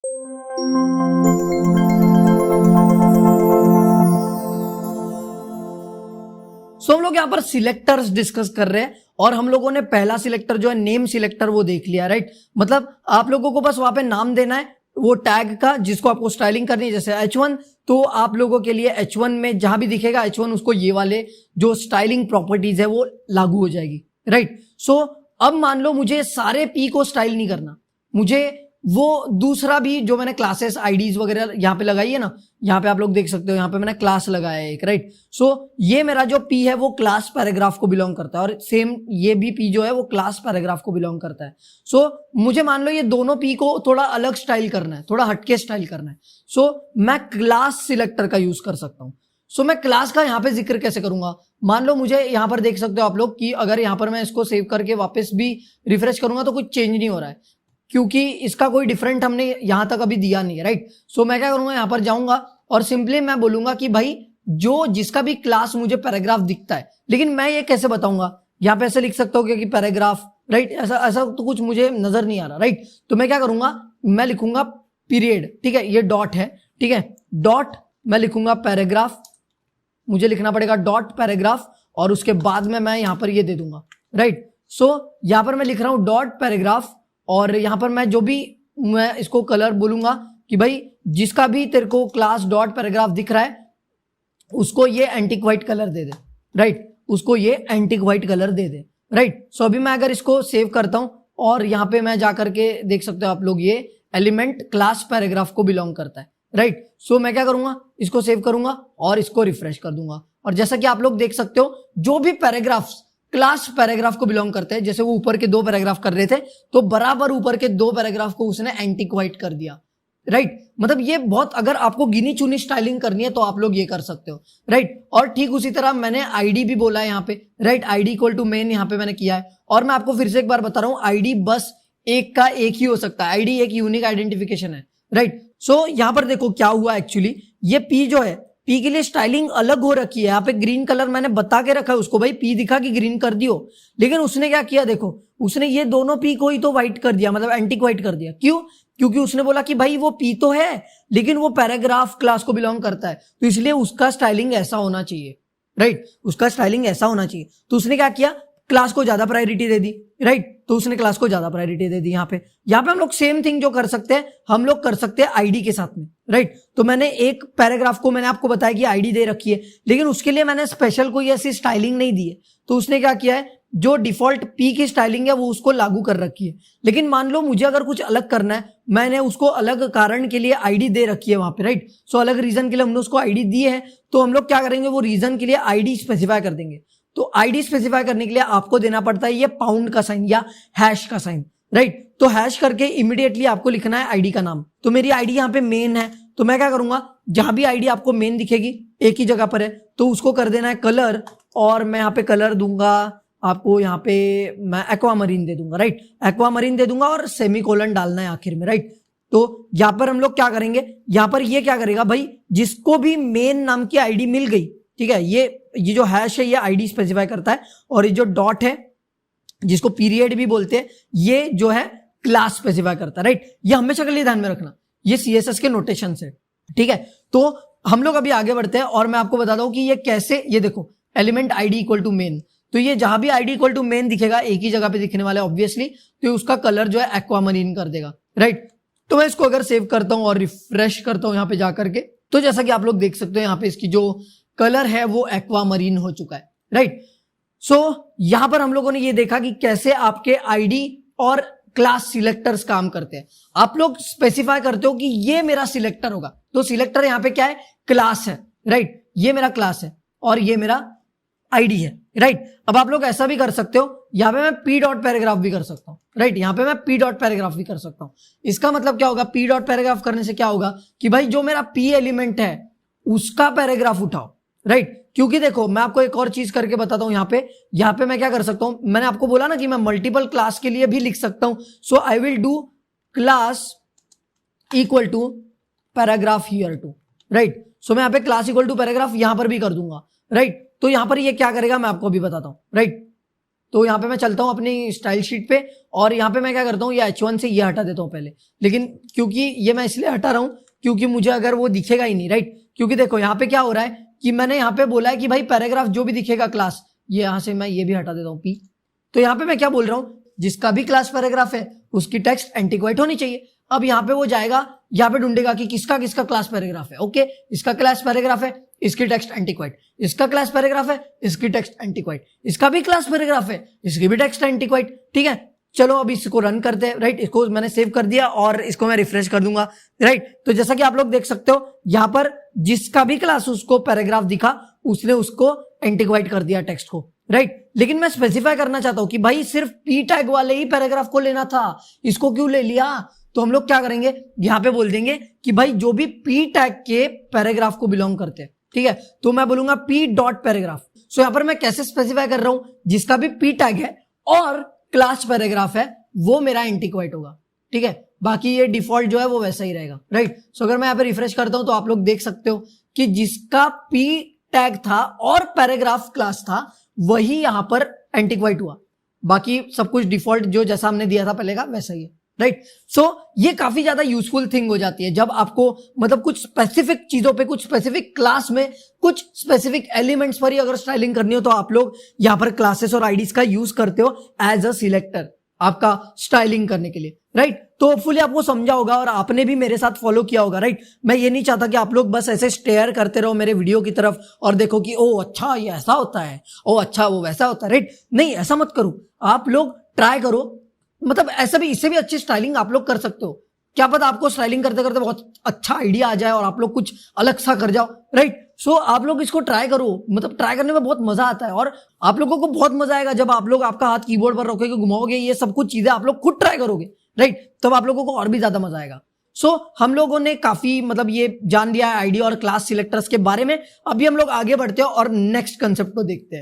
सो हम लोग यहाँ पर सिलेक्टर्स डिस्कस कर रहे हैं और हम लोगों ने पहला सिलेक्टर जो है नेम सिलेक्टर वो देख लिया, राइट। मतलब आप लोगों को बस वहां पे नाम देना है वो टैग का जिसको आपको स्टाइलिंग करनी है। जैसे H1 तो आप लोगों के लिए H1 में जहां भी दिखेगा H1 उसको ये वाले जो स्टाइलिंग प्रॉपर्टीज है वो लागू हो जाएगी, राइट। सो अब मान लो मुझे सारे P को स्टाइल नहीं करना, मुझे वो दूसरा भी जो मैंने क्लासेस आईडीज वगैरह यहाँ पे लगाई है ना, यहाँ पे आप लोग देख सकते हो यहाँ पे मैंने क्लास लगाया है एक, राइट। सो ये मेरा जो P है वो क्लास पैराग्राफ को बिलोंग करता है और सेम ये भी P जो है वो क्लास पैराग्राफ को बिलोंग करता है। सो मुझे मान लो ये दोनों P को थोड़ा अलग स्टाइल करना है, थोड़ा हटके स्टाइल करना है। सो मैं क्लास सिलेक्टर का यूज कर सकता हूँ। सो मैं क्लास का यहाँ पे जिक्र कैसे करूंगा, मान लो मुझे यहाँ पर देख सकते हो आप लोग कि अगर यहाँ पर मैं इसको सेव करके वापस भी रिफ्रेश करूंगा तो कुछ चेंज नहीं हो रहा है क्योंकि इसका कोई डिफरेंट हमने यहां तक अभी दिया नहीं है, राइट। सो मैं क्या करूंगा, यहां पर जाऊंगा और सिंपली मैं बोलूंगा कि भाई जो जिसका भी क्लास मुझे पैराग्राफ दिखता है, लेकिन मैं ये कैसे बताऊंगा, यहाँ पे ऐसे लिख सकता हूँ कि पैराग्राफ, राइट। ऐसा तो कुछ मुझे नजर नहीं आ रहा, राइट। तो मैं क्या करूंगा, मैं लिखूंगा पीरियड, ठीक है, ये डॉट है, ठीक है, डॉट मैं लिखूंगा पैराग्राफ, मुझे लिखना पड़ेगा डॉट पैराग्राफ और उसके बाद में मैं यहां पर ये दे दूंगा, राइट। सो यहां पर मैं लिख रहा हूं डॉट पैराग्राफ और यहां पर मैं जो भी मैं इसको कलर बोलूंगा कि भाई जिसका भी तेरे को क्लास डॉट पैराग्राफ दिख रहा है उसको ये एंटिक व्हाइट कलर दे दे, राइट, उसको ये एंटिक व्हाइट कलर दे दे, राइट। सो अभी मैं अगर इसको सेव करता हूं और यहां पे मैं जाकर के देख सकते हो आप लोग ये एलिमेंट क्लास पैराग्राफ को बिलोंग करता है, राइट। सो मैं क्या करूंगा, इसको सेव करूंगा और इसको रिफ्रेश कर दूंगा और जैसा कि आप लोग देख सकते हो जो भी पैराग्राफ्स क्लास पैराग्राफ को बिलोंग करते हैं, जैसे वो ऊपर के 2 पैराग्राफ कर रहे थे तो बराबर ऊपर के 2 पैराग्राफ को उसने एंटिक व्हाइट कर दिया, राइट। मतलब ये बहुत, अगर आपको गिनी चुनी स्टाइलिंग करनी है तो आप लोग ये कर सकते हो, राइट। और ठीक उसी तरह मैंने आईडी भी बोला है यहाँ पे, right, ID equal to main यहाँ पे मैंने किया है। और मैं आपको फिर से एक बार बता रहा हूँ आईडी बस एक का एक ही हो सकता है, आईडी एक यूनिक आइडेंटिफिकेशन है, राइट। सो यहाँ पर देखो क्या हुआ, एक्चुअली ये P जो है P के लिए स्टाइलिंग अलग हो रखी है, यहाँ पे ग्रीन कलर मैंने बता के रखा है उसको, भाई P दिखा कि ग्रीन कर दियो, लेकिन उसने क्या किया देखो, उसने ये दोनों P को ही तो व्हाइट कर दिया, मतलब एंटिक व्हाइट कर दिया। क्यों? क्योंकि उसने बोला कि भाई वो P तो है लेकिन वो पैराग्राफ क्लास को बिलोंग करता है तो इसलिए उसका स्टाइलिंग ऐसा होना चाहिए, राइट, उसका स्टाइलिंग ऐसा होना चाहिए। तो उसने क्या किया, क्लास को ज्यादा प्रायोरिटी दे दी, राइट। तो उसने क्लास को ज्यादा प्रायोरिटी दे दी। यहाँ पे हम लोग सेम थिंग जो कर सकते हैं हम लोग कर सकते हैं आईडी के साथ में, राइट। तो मैंने एक पैराग्राफ को मैंने आपको बताया कि आईडी दे रखी है लेकिन उसके लिए मैंने स्पेशल कोई ऐसी स्टाइलिंग नहीं दी है, तो उसने क्या किया है, जो डिफॉल्ट P की स्टाइलिंग है वो उसको लागू कर रखी है। लेकिन मान लो मुझे अगर कुछ अलग करना है, मैंने उसको अलग कारण के लिए आईडी दे रखी है वहां पे, राइट। सो अलग रीजन के लिए हमने उसको आईडी दी है तो हम लोग क्या करेंगे, वो रीजन के लिए आईडी स्पेसिफाई कर देंगे। तो आईडी स्पेसिफाई करने के लिए आपको देना पड़ता है ये पाउंड का साइन या हैश का साइन, राइट। तो हैश करके इमीडिएटली आपको लिखना है आईडी का नाम। तो मेरी आईडी यहाँ पे मेन है तो मैं क्या करूंगा, जहां भी आईडी आपको मेन दिखेगी एक ही जगह पर है तो उसको कर देना है कलर, और मैं यहाँ पे कलर दूंगा आपको, यहाँ पे मैं एक्वामरीन दे दूंगा, राइट, एक्वामरीन दे दूंगा और सेमीकोलन डालना है आखिर में, राइट। तो यहाँ पर हम लोग क्या करेंगे, यहाँ पर ये क्या करेगा भाई, जिसको भी मेन नाम की आईडी मिल गई, ठीक है, ये जो हैश है ये आईडी स्पेसिफाई करता है और ये जो डॉट है जिसको पीरियड भी बोलते हैं ये जो है क्लास स्पेसिफाई करता है, राइट। ये हमेशा के लिए ध्यान में रखना, ये CSS के नोटेशन है, ठीक है। तो हम लोग अभी आगे बढ़ते हैं और मैं आपको बताता हूं कि ये कैसे, ये देखो element ID equal to main, तो ये जहां भी आईडी इक्वल टू मेन दिखेगा एक ही जगह पे दिखने वाला है ऑब्वियसली, तो उसका कलर जो है एक्वामरीन कर देगा, राइट। तो मैं इसको अगर सेव करता हूं और रिफ्रेश करता हूं यहाँ पे जाकर के, तो जैसा कि आप लोग देख सकते हो यहाँ पे इसकी जो कलर है वो एक्वामरीन हो चुका है, राइट। सो यहां पर हम लोगों ने ये देखा कि कैसे आपके आईडी और क्लास सिलेक्टर्स काम करते हैं। आप लोग स्पेसिफाई करते हो कि ये मेरा सिलेक्टर होगा, तो सिलेक्टर यहां पे क्या है, क्लास है, राइट, ये मेरा क्लास है और ये मेरा आईडी है, राइट। अब आप लोग ऐसा भी कर सकते हो, यहां पे मैं P डॉट पैराग्राफ भी कर सकता हूं, राइट, यहां पे मैं P डॉट पैराग्राफ भी कर सकता हूं। इसका मतलब क्या होगा, P डॉट पैराग्राफ करने से क्या होगा कि भाई जो मेरा P एलिमेंट है उसका पैराग्राफ उठाओ, राइट। क्योंकि देखो मैं आपको एक और चीज करके बताता हूं, यहां पे मैं क्या कर सकता हूं, मैंने आपको बोला ना कि मैं मल्टीपल क्लास के लिए भी लिख सकता हूं। So I will do class equal to paragraph here too, right. So मैं यहां पे क्लास इक्वल टू पैराग्राफ यहां पर भी कर दूंगा, राइट। तो यहां पर ये क्या करेगा मैं आपको अभी बताता हूं, राइट। तो यहाँ पे मैं चलता हूँ अपनी स्टाइल शीट पे और यहाँ पे मैं क्या करता हूँ, ये H1 से ये हटा देता हूँ पहले। लेकिन क्योंकि ये मैं इसलिए हटा रहा हूँ क्योंकि मुझे अगर वो दिखेगा ही नहीं, राइट। क्योंकि देखो यहाँ पे क्या हो रहा है कि मैंने यहाँ पे बोला है कि भाई पैराग्राफ जो भी दिखेगा क्लास, ये यहाँ से मैं ये भी हटा देता हूँ P। तो यहाँ पे मैं क्या बोल रहा हूँ, जिसका भी क्लास पैराग्राफ है उसकी टेक्स्ट एंटीक्वाइट होनी चाहिए। अब यहाँ पे वो जाएगा, यहाँ पे ढूंढेगा कि किसका किसका क्लास पैराग्राफ है। ओके, इसका क्लास पैराग्राफ है, इसकी टेक्स्ट एंटीक्वाइट। इसका क्लास पैराग्राफ है, इसकी टेक्स्ट एंटीक्वाइट। इसका भी क्लास पैराग्राफ है, इसकी भी टेक्स्ट एंटीक्वाइट। ठीक है, चलो अब इसको रन करते हैं, राइट। इसको मैंने सेव कर दिया और इसको मैं रिफ्रेश कर दूंगा, राइट। तो जैसा कि आप लोग देख सकते हो यहाँ पर जिसका भी क्लास उसको पैराग्राफ दिखा, उसने उसको एंटीक्वाइट कर दिया टेक्स्ट को, राइट। लेकिन मैं स्पेसिफाई करना चाहता हूं कि भाई सिर्फ पी टैग वाले ही पैराग्राफ को लेना था, इसको क्यों ले लिया। तो हम लोग क्या करेंगे, यहाँ पे बोल देंगे कि भाई जो भी पी टैग के पैराग्राफ को बिलोंग करते हैं, ठीक है। तो मैं बोलूंगा पी डॉट पैराग्राफ। सो यहाँ पर मैं कैसे स्पेसिफाई कर रहा हूं, जिसका भी पी टैग है और क्लास पैराग्राफ है वो मेरा एंटीक्वाइट होगा, ठीक है। बाकी ये डिफॉल्ट जो है वो वैसा ही रहेगा, राइट। सो अगर मैं यहाँ पे रिफ्रेश करता हूं तो आप लोग देख सकते हो कि जिसका पी टैग था और पैराग्राफ क्लास था वही यहां पर एंटीक्वाइट हुआ। बाकी सब कुछ डिफॉल्ट जो जैसा हमने दिया था पहले का वैसा ही है, राइट। सो ये काफी ज्यादा यूजफुल थिंग हो जाती है जब आपको मतलब कुछ स्पेसिफिक चीजों पे, कुछ स्पेसिफिक क्लास में, कुछ स्पेसिफिक एलिमेंट्स पर ही अगर स्टाइलिंग करनी हो तो आप लोग यहाँ पर क्लासेस और आईडीज का यूज करते हो एज अ सिलेक्टर आपका स्टाइलिंग करने के लिए, राइट। तो होपफुली आपको समझा होगा और आपने भी मेरे साथ फॉलो किया होगा, राइट। मैं ये नहीं चाहता कि आप लोग बस ऐसे स्टेयर करते रहो मेरे वीडियो की तरफ और देखो कि ओ अच्छा ये ऐसा होता है, ओ अच्छा वो वैसा होता है, राइट। नहीं, ऐसा मत करो, आप लोग ट्राई करो। मतलब ऐसा भी, इससे भी अच्छी स्टाइलिंग आप लोग कर सकते हो। क्या पता आपको स्टाइलिंग करते करते बहुत अच्छा आइडिया आ जाए और आप लोग कुछ अलग सा कर जाओ, राइट। सो आप लोग इसको ट्राई करो, मतलब ट्राई करने में बहुत मजा आता है और आप लोगों को बहुत मजा आएगा जब आप लोग आपका हाथ कीबोर्ड पर रखोगे, घुमाओगे, ये सब कुछ चीजें आप लोग खुद ट्राई करोगे, राइट। तब आप लोगों को और भी ज्यादा मजा आएगा। सो हम लोगों ने काफी मतलब ये जान लिया है आईडी और क्लास सिलेक्टर्स के बारे में। अभी हम लोग आगे बढ़ते हैं और नेक्स्ट कंसेप्ट को देखते हैं।